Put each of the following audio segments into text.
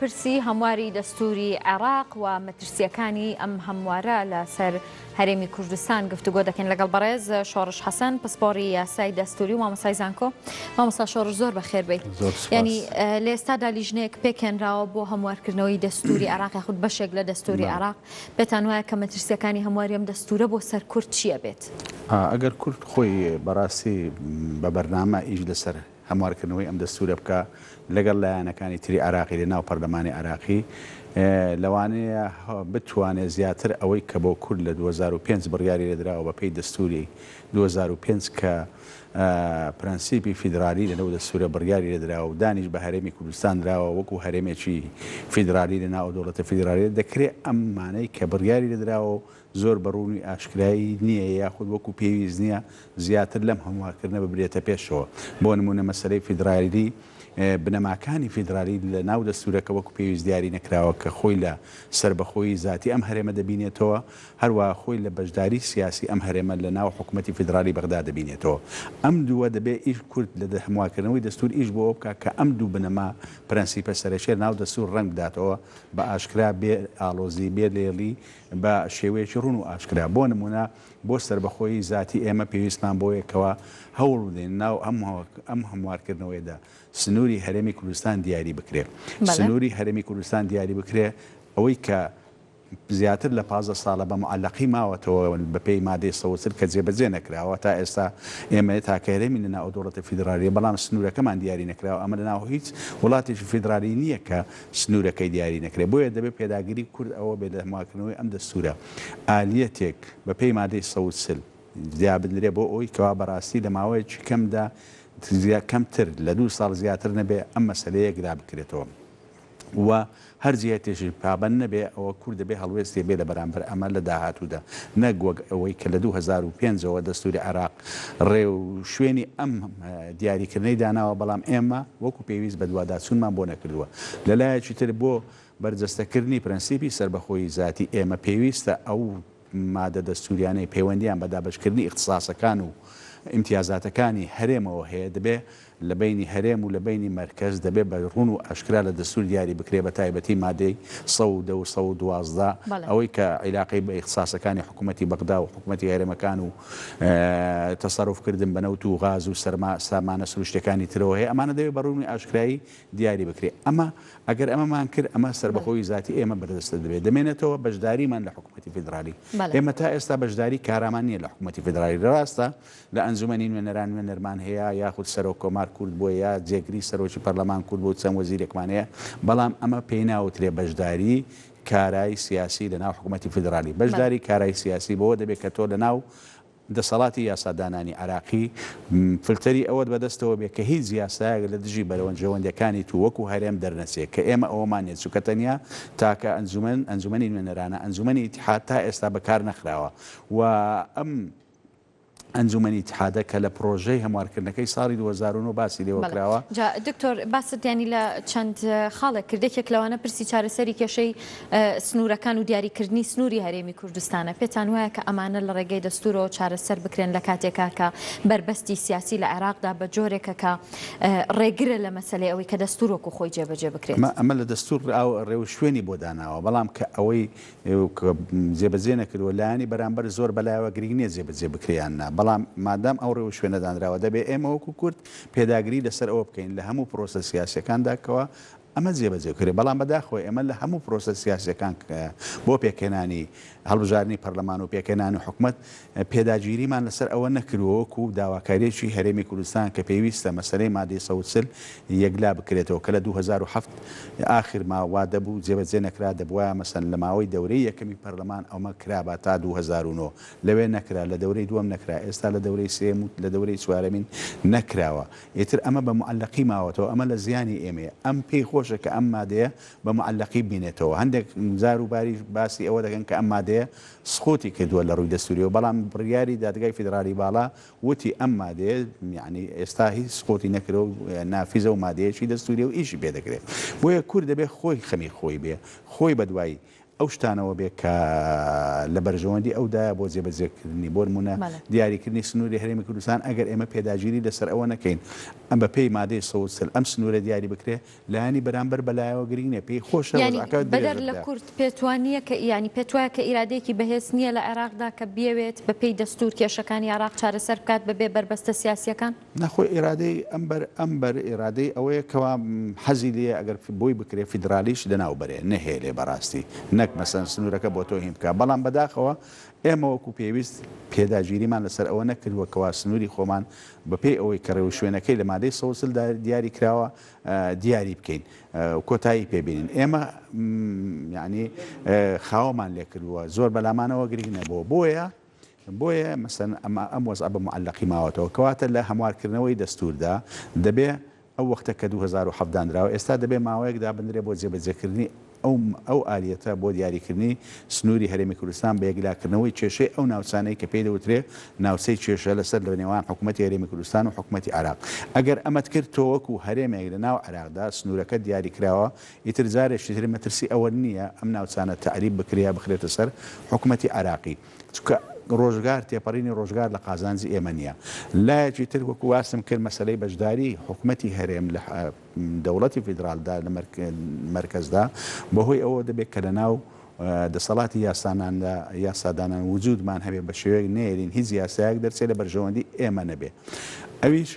پرسی هەمواری دەستوری عێراق و مەترسیەکانی ئەم هەموارە لەسەر هەرێمی کوردستان گفتوگۆ دەکەین لەگەڵ بەڕێز شۆڕش حەسەن پسپۆڕی یاسای دەستوری و مامۆستای زانکۆ. مامۆستا شۆڕش زۆر بەخێر بێت. ینی لە ئێستادا لیژنەیەک پێکێنراوە بۆ هەموارکردنەوەی دەستوری عێراق یاخود بەشێک لە دەستوری عێراق. بێتان وایە کە مەترسیەکانی هەمواری ئەم دەستورە بۆ سەر کورد چییە بێت؟ ئەگەر کورد خۆی بەڕاستی بە بەرنامە ئیش لەسەر هەموارکردنەوەی ئەم دەستورە بکە لەگەڵ لایەنەکانی تری عراقی لە ناو پەرلەمانی عراقی لەوانەیە بتوانێت زیاتر ئەوەی کە بۆ کورد لە 2005 بڕیاری لێدراوە بە پێی دەستوری 2005 کە پرەنسیپی فیدرالی لەنەو دەستورە بڕیاری لێدراوە و دانیش بە هەرێمی کوردستان دراوە وەکو هەرێمێکی فیدرالی لە ناو دەوڵەتە فیدرالی دەکرێت ئەمانەی کە بڕیاری لێدراوە زۆر بەڕوونی ئاشکرایی نییە یاخود وەکو پێویست نییە زیاتر لەم هەموارکردنە ببرێتە پێشەوە. بۆ نمونە مەسەلەی فیدرالی بنەماکانی فیدرالی لە ناو دەستورەکە وەکو پێویست دیاری نەکراوە کە خۆی لە سربەخۆی ذاتی ئەم هەرێمە دەبینێتەوە، هەروە خۆی لە بەشداری سیاسی ئەم هەرێمە لە ناو حکوومەتی فیدرالی بەغدا دەبینێتەوە. ئەم دووە دەبێت ئیش کورد لە هەموارکردنەوەی دەستور ئیش بۆ بکە کە ئەم دوو بنەما پرەنسیپە سەرەشێر ناو دەستور ڕەنگ بداتەوە بە ئاشکرا بێ ئاڵۆزی بێ لێڵی بە شێوەیەکی ڕوون و ئاشکرا. بۆ نمونە بۆ سربەخۆی ذاتی ئێمە پێویستمان بۆ یەکەوە هەوڵ بدەین ناو ئەم هەموارکردنەوەیدا سنووری هەرێمی کوردستان دیاری بکرێت. سنووری هەرێمی کوردستان دیاری بکرێت ئەوەی کە زیاتر لە 15 ساڵە بە معەلەقی ماوەتەوە بەپێی مادەی 130 کە جێبەجێ نەکراوە تا ئێستا ئێمە تاکە هەرێمی لە ناو دەوڵەتە فیدرالیە بەڵام سنوورەکەمان دیاری نەکراوە. ئەمە لە ناو هیچ وڵاتێکی فیدرالی نییە کە سنوورەکەی دیاری نەکرێت. بۆیە دەبێت پێداگیری کورد ئەوە بێت لە هەموارکردنەوەی ئەم دەستورە ئالیەتێک بەپێی مادەی 130 زیا بدرێ بۆ ئەوی کەوا بەڕاستی لە ماوەیەکی کەمدا کەمتر لە 2 ساڵ زیاتر نەبێ ئەم مەسەلەیە گرا بکرێتەوە و هەر جیهەتێکی پابەند نەبێ ئەوە کورد دەبێ هەڵوێستی بێ لە بەرامبەر ئەمە لە داهاتوودا نەک وەک ئەوەی کە لە 2005ەوە دەستوری عێراق ڕێ و شوێنی ئەم دیاریکردنەی داناوە بەڵام ئێمە وەکو پێویست بە دوواداچوونمان بۆ نەکردووە. لەلایەکی تر بۆ بەرجەستەکردنی پرەنسیپی سربەخۆی ذاتی ئێمە پێویستە ئەو مادە دەستوریانەی پەیوەندیان بە دابەشکردنی اختصاسەکان و امتیازاتەکانی هەرێمەوە هەیە دەبێ لە بینی هەرێم و لە بینی مرکز دەبێت بە ڕوون و ئاشکرا لە دەستور دیاری بکرێ بە تایبەتی مادەی 110 و 112 ئەوەی کە عیلاقی بە اختصاسەکانی حکوومەتی بەغدا و حکوومەتی هەرێمەکان و تەسەڕوفکردن بە نەوت و غاز و سامانە سروشتەکانی ترەوە هەیە ئەمانە دەبێت بە ڕوونی ئاشکرایی دیاری بکرێ. ئەمە ئەگەر ئەمەمان کرد ئەمە سربەخۆی ذاتی ئێمە بەردەستە دەبێت دەمێنێتەوە بەشداریمان لە حکوومەتی فیدرالی. ئێمە تا ئێستا بەشداری کارامان نییە لە حکوومەتی فیدرالی. ڕاستە لە ئەنجومەنی نوێنەران نوێنەرمان هەیە یاخود سەرۆک کۆمار کورد بۆ یا جێگری سەرۆکی پەرلەمان کورد بۆ چەند وەزیرێکمان هەیە بەڵام ئەمە پێی ناوترێ بەشداری کارایی سیاسی لە ناو حکوومەتی فیدرالی. بەشداری کارایی سیاسی بەوە دەبێت کە تۆ لە ناو دەسەڵاتی یاسادانانی عراقی فلتەری ئەوەت بەدەستەوە بێت کە هیچ یاسایەک لە دژی بەرەوەنجەوەندەکانی تو وەکو هەرێم دەرنەچێت کە ئێمە ئەوەمانێت چووکە تەنیا تاکە ئەنجومەنی نوێنەرانە ئەنجومەنی ئیتیحاد تا ئێستا بەکار نەخراوە و ئەم ئەنجومەنی ئیتیحادە کە لە پرۆژەی هەموارکردنەکەی ساڵی 2009 باسی لێوە کراوە. دکتۆر باست ینی لە چەند خاڵێک کردێکێک لەوانە پرسی چارەسەری کێشەی سنوورەکان و دیاریکردنی سنووری هەرێمی کوردستانە. پێتان وایە کە ئەمانە لە ڕێگەی دەستورەوە چارەسەر بکرێن لە کاتێکا کە بربەستی سیاسی لە عێراقدا بە جۆرێکە کە ڕێگرە لە مەسەلەی ئەوەی کە دەستورۆک و خۆی جێبەجێ بکرێت. ئەمە لە دەستور ڕێو شوێنی بۆ داناوە بەڵام کە ئەوەی جێبەجێ نەکردووە لایانی بەرامبەر زۆر بەلایەوە گرنگ نییە جێبەجێ بکرێیاننا بەڵام مادام ئەو ڕێوە شوێنەدانراوە دەبێت ئێمە وەکو کورد پێداگری لەسەر ئەوە بکەین لە هەموو پرۆسە سیاسەکانداکەوە ئەمە جێبەجێکرێ بەڵام بەداخۆی ئەمە لە هەموو پرۆسە سیاسەکان بۆ پێکێنانی هەڵبژارنی پەرلەمان و پێکێنانی حکوومەت پێداگیریمان لەسەر ئەوە نەکردووەکو داواکاریەکی هەرێمی کوردستان کە پێویستە مەسەلەی مادەی 130 یەکلا بکرێتەوە کە لە 2007 ئاخر ماوا دەبوو جێبەجێ نەکرا دەبووە مەسەن لە ماوەی دەورەی یەکەمی پەرلەمان ئەومە کرابە تا 2009 لەوێ نەکرا لە دەورەی دووەم نەکرا ئێستا لە دەورەی سێم و لە دەورەی چوارەمین نەکراوە. ئیتر ئەمە بە معەلەقی ماوەتەوە ئەمە لە زیانی ئێمەیە. ئەم پێی خۆشە کە ئەم مادەیە بە معەلەقی بینێتەوە. هەندێک زار و باری باسی ئەوە دەکەن کە ئەم مادەیە سقوتی کردووە لە ڕووی دەستوریەوە بەڵام بڕیاری دادگای فیدرالی باڵا وتی ئەم مادەیە یعنی ئێستا هیچ سقوتی نەکرە و نافیزە و مادەیەکی دەستوریە و ئیشی پێ دەکرێت. بۆیە کورد دەبێت خۆی خەمی خۆی بێ خۆی بەدوای ئەو شتانەوە بێت کە لە بەرژەوەندی ئەودا بۆ جێبەجێکردنی بۆ نمونە دیاریکردنی سنووری هەرێمی کوردستان ئەگەر ئێمە پێداگیری لەسەر ئەوە نەکەین ئەم بە پێی مادەی 130 ئەم سنوورە دیاری بکرێ لایانی بەرامبەر بەلایەوە گرینە پێی خۆشە بەدەر لە کورد پێتوانیە کە ینی پێتوایە کە ئیرادەیەکی بەهێز نییە لە عێراقدا کە بێوێت بە پێی دەستور کێشەکانی عێراق چارەسەر بکات بەبێ بربەستە سیاسیەکان نەخۆی ئێرادەی ئەمبەر ئێرادەی ئەوەیە کەوا حەزی لێ ئەگەر بۆی بکرێ فیدرالیش لەناو بەرێ نەهێ لێ بەڕاستی نەک مەسەن سنوورەکە بۆ تۆ هیم بکە بەڵام بەداخەوە ئێمە وەکو پێویست پێداگیریمان لەسەر ئەوە نەکردووەکەوا سنووری خۆمان بەپێی ئەوەی کە ڕێو شوێنەکەی لە مادەی 130دا دیاری کراوە دیاری بکەین کۆتایی پێبینین ئێمە یعنی خاوەمان لێ کردووە زۆر بەلامانەوە گرنگە بۆیە مەسەن ئەم وەزع بە معلقی ماوەتەوە کەواتە لە هەموارکردنەوەی دەستوردا دەبێ ئەو وەختە کە 2007 دانراوە ئێستا دەبێ ماوەیەک دابدرێ بۆ جێبەجێکردنی ئەو ئالیەتە بۆ دیاریکردنی سنووری هەرێمی کوردستان بە یەکلاکردنەوەی کێشەی ئەو ناوچانەی کە پێی دەوترێ ناوچەی کێشە لەسەر لە نێوان حکوومەتی هەرێمی کوردستان و حکوومەتی عێراق ئەگەر ئەمەت کرد تۆ وەکو هەرێمێک لە ناو عێراقدا سنوورەکە دیاری کراوە ئیتر جارێکی تر مەترسی ئەوە نییە ئەم ناوچانە تەعریب بکریا بخرێتە سەر حکوومەتی عێراقی چونکە ڕۆژگار تێپەڕینی ڕۆژگار لە قازانجی ئێمە نییە لایەکی تر وەکو واسم کرد مەسلەی بەشداری حکوومەتی هەرێم لە دەوڵەتی فیدرالدا لە مرکزدا بەهۆی ئەوە دەبێت کە لە ناو دەسەڵاتی یاسادانان وجودمان هەبێ بە شێوەیەک نێرین هیچ یاسایەک دەرچێت لە بەرژەوەندی ئێمە نەبێ ئەویش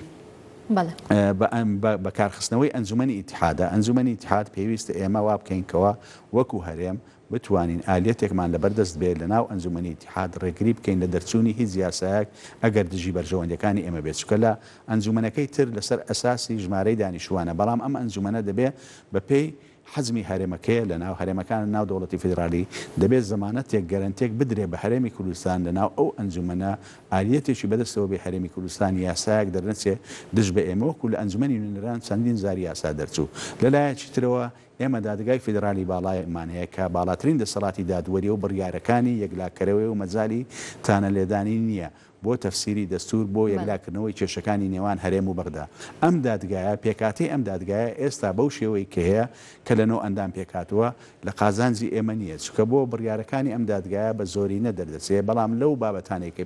بە کارخستنەوەی ئەنجومەنی ئیتحادە ئەنجومەنی ئیتحاد پێویستە ئێمە وا بکەینکەوە وەکو هەرێم بتوانین ئالێتێکمان لەبەردەست بێت لە ناو ئەنجومەنی ئیتحاد ڕێگری بکەین لە دەرچوونی هیچ یاسایەک ئەگەر دژی بەرژەوەندەکانی ئێمە بێت چکە لە ئەنجومەنەکەی تر لەسەر ئەساسی ژمارەی دانیشتوانە بەڵام ئەم ئەنجومەنە دەبێت بە پێی حزمی هەرێمەکەیە لە ناو هەرێمەکان ناو دەوڵەتی فیدرالی دەبێت زەمانەتێک گەرنتێک بدرێ بە هەرێمی کوردستان لە ناو ئەو ئەنجومەنە ئالیەتێکی بەدەستەوە بێ هەرێمی کوردستان یاسایەک دەرنچێ دژ بە ئێمە وەکو لە ئەنجومەنی نوێنەران چەندین زاری یاسا دەرچوو لەلایەکی ترەوە ئێمە دادگای فیدرالی باڵایمان هەیە کە باڵاترین دەسەڵاتی دادوەری و بڕیارەکانی یەکلاکەرەوەی و مەجای تانە لێدانی نییە بۆ تەفسیری دەستور بۆ یەکلاکردنەوەی کێشەکانی نێوان هەرێم و بەغدا ئەم دادگایە پێکاتی ئەم دادگایە ئێستا بەو شێوەی کە هەیە کە لەنەوە ئەندام پێکاتوە لە قازانجی ئێمە نییە چکە بۆ بڕیارەکانی ئەم دادگایە بە زۆری نەدەردەچێت بەڵام لەو بابەتانێک کە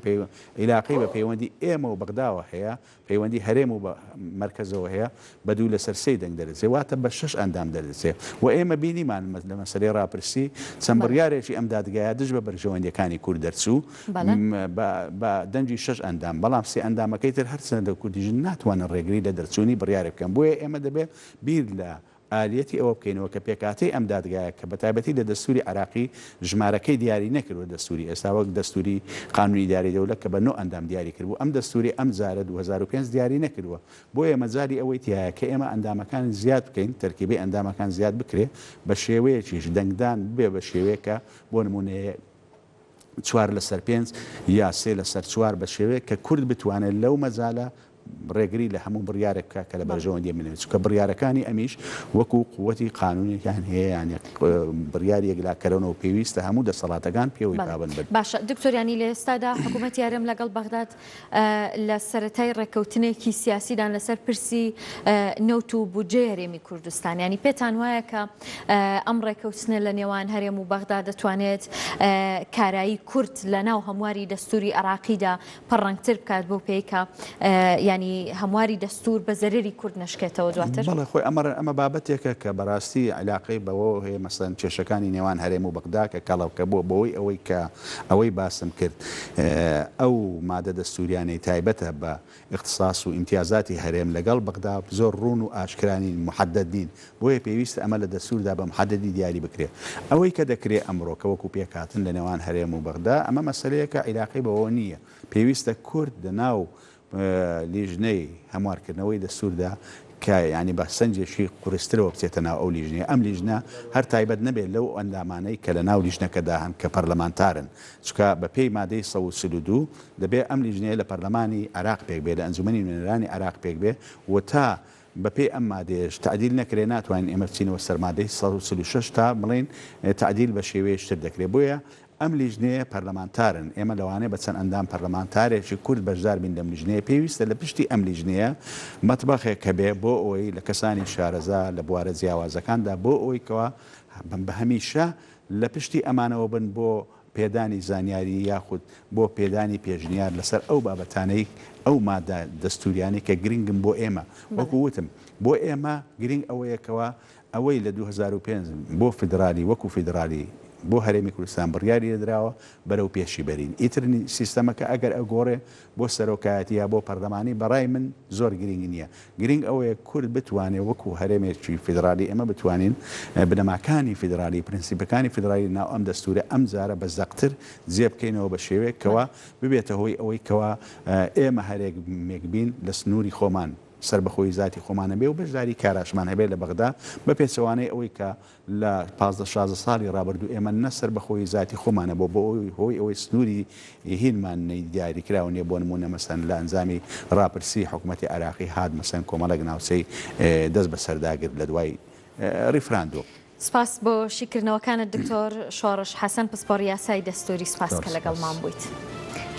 عیلاقی بە پەیوەندی ئێمە و بەغداوە هەیە پەیوەندی هەرێم و بە مرکزەوە هەیە بە دوو لەسەر سێ دەنگ دەردەچێت واتە بە 6 ئەندام دەردەچێت و ئێمە بینیمان لە مەسەلەی ڕاپرسی چەند بڕیارێکی ئەم دادگایە دژ بە بەرژەوەندەکانی کورد دەرچوو بە دەنجی 6 ئەندام بەڵام سێ ئەندامەکەی تر هەرچەندە کوردیژن ناتوانن ڕێگری لە دەرچوونی بڕیارە بکەن بۆیە ئێمە دەبێت بیر لە ئالیەتی ئەوە بکەینەوە کە پێکاتی ئەم دادگایە کە بەتایبەتی لە دەستوری عراقی ژمارەکەی دیاری نەکردوە دەستوری ئێستا وەک دەستوری قانونی ئیداری دەوڵەت کە بە 9 ئەندام دیاری کردبوو ئەم دەستوری ئەم جارە 2005 دیاری نەکردووە بۆیە مەجای ئەوەی تایە کە ئێمە ئەندامەکان زیاد بکەین تەرکیبی ئەندامەکان زیاد بکرێ بە شێوەیەکیش دەنگدان بێ بە شێوەیەکە بۆ نمونەیە 4 لەسەر 5 یا 3 لەسەر 4 بە شێوەیە کە کورد بتوانێت لەو مەجالە ڕێگری لە هەموو بڕیارێک بکە کە لە بەرژەوەندی منێت چکە بڕیارەکانی ئەمیش وەکو قووەتی قانونیەکان هەیە یانە بڕیار یەکلاکەرەوە پێویستە هەموو دەسەڵاتەکان پێوەی پابند بن. باشە دکتۆریانی لە ئێستادا حکوومەتی هەرێم لەگەڵ بەغداد لە سەرەتای ڕێکەوتنێکی سیاسیدان لەسەر پرسی نەوت و بودجێ هەرێمی کوردستان ینی پێتان وایە کە ئەم ڕێکەوتنە لە نێوان هەرێم و بەغدا دەتوانێت کارایی کورد لە ناو هەمواری دەستوری عراقیدا پەڕەنگتر بکات بۆ پێیکە ینی هەمواری دەستور بە زەرری کورد نشکێتەوە دواتر بەڵێ خۆی ئەمە بابەتێکە کە بەڕاستی علاقەی بەوە هەیە مەسەن کێشەکانی نێوان هەرێم و بەغدا کە کەڵەوکە بۆ بەوەی ئەوەی کە ئەوەی باسم کرد ئەو مادە دەستوریانەی تایبەتە بە اختصاص و ئیمتیازاتی هەرێم لەگەڵ بەغدا زۆر ڕوون و ئاشکرانی محەددین بۆیە پێویستە ئەمە لە دەستوردا بە محەددی دیاری بکرێت ئەوەی کە دەکرێت ئەمڕۆکە وەکو پێکهاتن لە نێوان هەرێم و بەغدا ئەمە مەسەلەیەکە علاقەی بەوە نییە پێویستە کورد لەناو لیژنەی هەموارکردنەوەی دەستوردا کە ینی بە سنجێکی قورسترەوە بچێتە ناو ئەو لیژنەیە ئەم لیژنە هەر تایبەت نەبێت لەو ئەندامانەی کە لە ناو لیژنەکەدا هەن کە پەرلەمانتارن چکە بە پێی مادەی 132 دەبێت ئەم لیژنەیە لە پەرلەمانی عراق پێک بێت لە ئەنجومەنی نوێنەرانی عراق پێک بێ و تا بەپێی ئەم مادەیەش تعدیل نەکرێ ناتوانین ئێمە بچینەوە سەر مادەی 136 تا بڵین تعدیل بە شێوەیەشتر دەکرێت بۆیە ئەم لیژنەیە پەرلەمانتارن ئێمە لەوانەیە بە چەند ئەندام پەرلەمانتارێکی کورد بەشدار بین لەم لیژنەیە پێویستە لە پشتی ئەم لیژنەیە مەتبەخێک کە بێ بۆ ئەوەی لە کەسانی شارەزا لە بوارە جیاوازەکاندا بۆ ئەوەی کەوا بە هەمیشە لە پشتی ئەمانەوە بن بۆ پێدانی زانیاری یاخود بۆ پێدانی پێشنیار لەسەر ئەو بابەتانەی ئەو مادە دەستوریانی کە گرنگم بۆ ئێمە وەکو وتم بۆ ئێمە گرنگ ئەوەیەکەوە ئەوەی لە 2005 بۆ فیدرالی وەکو فیدرالی بۆ هەرێمی کوردستان بڕیاری دراوە بەرەو پێشی بەرین ئیترنی سیستەمەکە ئەگەر ئەگۆڕێ بۆ سەرۆکایەتی یا بۆ پەرلەمانی بەڕای من زۆر گرنگ نییە گرنگ ئەوەیە کورد بتوانێت وەکو هەرێمێکی فیدرالی ئەمە بتوانین بنەماکانی فیدرالی پرینسیپەکانی فیدرالی ناو ئەم دەستورە ئەم جارە بە زەقتر جێ بکەینەوە بە شێوەیەکەوە ببێتە هۆی ئەوەی کەوا ئێمە هەرێک بین لە سنووری خۆمان سربەخۆی ذاتی خۆمانە بێ و بەشداری کاراشمان هەبێت لە بەغدا بە پێچەوانەی ئەوەی کە لە 15 ساڵی ڕابردوو ئێمە نە سربەخۆی ذاتی خۆمانە بۆ هۆی ئەوەی سنووری هینمان دیاری کراوە نیە بۆ نمونە مەسەن لە ئەنجامی ڕاپرسی حکوومەتی عراقی هات مەسەن کۆمەڵک ناوچەی دەست بە سەرداگرت لە دوای ریفراندۆ. سپاس بۆ شیکردنەوەکانت دکتۆر شۆڕش حەسەن پسپۆڕی یاسای دەستوری سپاس کە لەگەڵمان بوویت.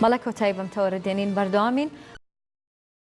مەڵە کۆتایی بەم تەوەرە دێنین بەردەوامین.